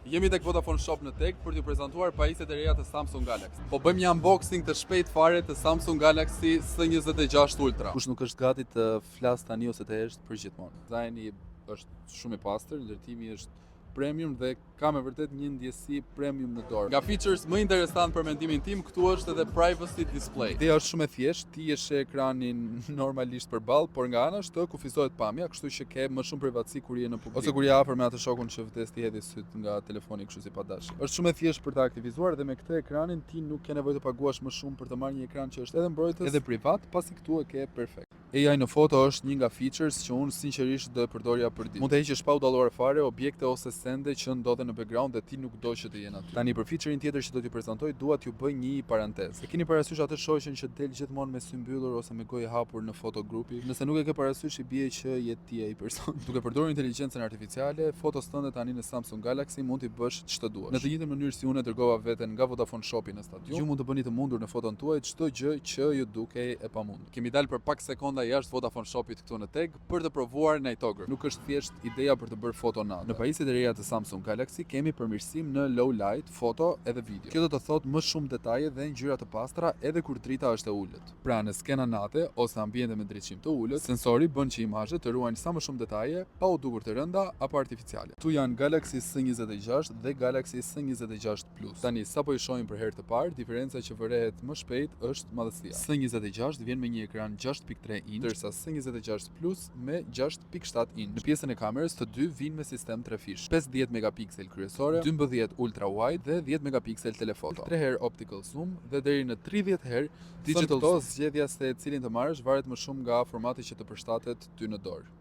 Jemi tek Vodafone Shop në Tek për t'ju prezantuar pajisjet e reja të Samsung Galaxy. Po bëjmë një unboxing të shpejt fare të Samsung Galaxy S26 Ultra. Kush nuk është gati të flas tani ose të hesht për gjithmonë. Dizajni është shumë i pastër, ndërtimi është premium dhe ka me vërtet një ndjesi premium në dorë. Nga features më interesant për mendimin tim, këtu është edhe privacy display. Ideja është shumë e thjeshtë, ti e sheh ekranin normalisht përballë, por nga ana është kufizohet pamja, kështu që ke më shumë privatësi kur je në publik. Ose kur je afër me atë shokun që vdes ti hedhi syt nga telefoni kështu si padashi. Është shumë e thjeshtë për ta aktivizuar dhe me këtë ekranin ti nuk ke nevojë të paguash më shumë për të marrë një ekran që është edhe mbrojtës, edhe privat, pasi këtu e ke perfekt. AI në foto është një nga features që unë sinqerisht do e përdorja për ditë. Mund të heqësh pa u dalluar fare objekte ose sende që ndodhen në background dhe ti nuk do që të jenë aty. Tani për featurein tjetër që do t'ju prezantoj, dua t'ju bëj një parantezë. E keni parasysh atë shoqen që del gjithmonë me sy mbyllur ose me gojë hapur në fotogrupi? Nëse nuk e ke parasysh, i bie që je ti ai person. Duke përdorur inteligjencën artificiale, fotos tënde tani në Samsung Galaxy mund t'i bësh ç'të duash. Në të njëjtën mënyrë si unë dërgova veten nga Vodafone Shopi në stadium, ju mund të bëni të mundur në foton tuaj çdo gjë që ju dukej e pamundur. Kemi dalë për pak sekonda jashtë Vodafone Shopit këtu në Tek për të provuar Nightograph. Nuk është thjesht ideja për të bërë foto natë. Në pajisjet e reja të Samsung Galaxy kemi përmirësim në low light, foto edhe video. Kjo do të thotë më shumë detaje dhe ngjyra të pastra edhe kur drita është e ulët. Pra në skena nate ose ambiente me drejtësim të ulët, sensori bën që imazhet të ruajnë sa më shumë detaje pa u dukur të rënda apo artificiale. Tu janë Galaxy S26 dhe Galaxy S26 Plus. Tani sapo i shohim për herë të parë, diferenca që vërehet më shpejt është madhësia. S26 vjen me një ekran 6.3 inch, ndërsa S26 Plus me 6.7 inch. Në pjesën e kamerës të dy vijnë me sistem 3 fish, 50 megapiksel kryesore, 12 ultra wide dhe 10 megapiksel telefoto, 3 herë optical zoom dhe deri në 30 herë digital zoom. Zgjedhja se cilin të marrësh varet më shumë nga formati që të përshtatet ty në dorë.